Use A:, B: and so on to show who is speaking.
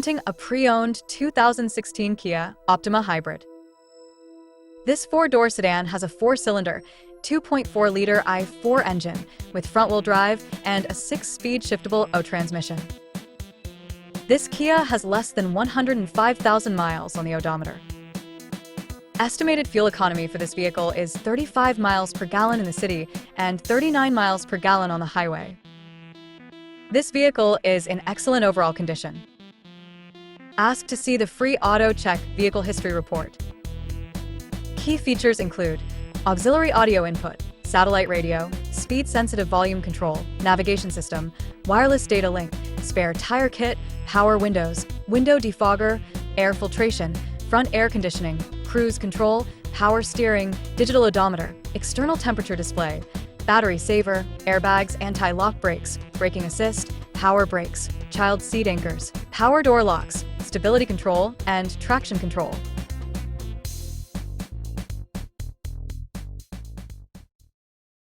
A: Presenting a pre-owned 2016 Kia Optima Hybrid. This four-door sedan has a four-cylinder, 2.4-liter i4 engine with front-wheel drive and a six-speed shiftable O transmission. This Kia has less than 105,000 miles on the odometer. Estimated fuel economy for this vehicle is 35 miles per gallon in the city and 39 miles per gallon on the highway. This vehicle is in excellent overall condition. Ask to see the free Auto Check Vehicle History Report. Key features include auxiliary audio input, satellite radio, speed-sensitive volume control, navigation system, wireless data link, spare tire kit, power windows, window defogger, air filtration, front air conditioning, cruise control, power steering, digital odometer, external temperature display, battery saver, airbags, anti-lock brakes, braking assist, power brakes, child seat anchors, power door locks, stability control, and traction control.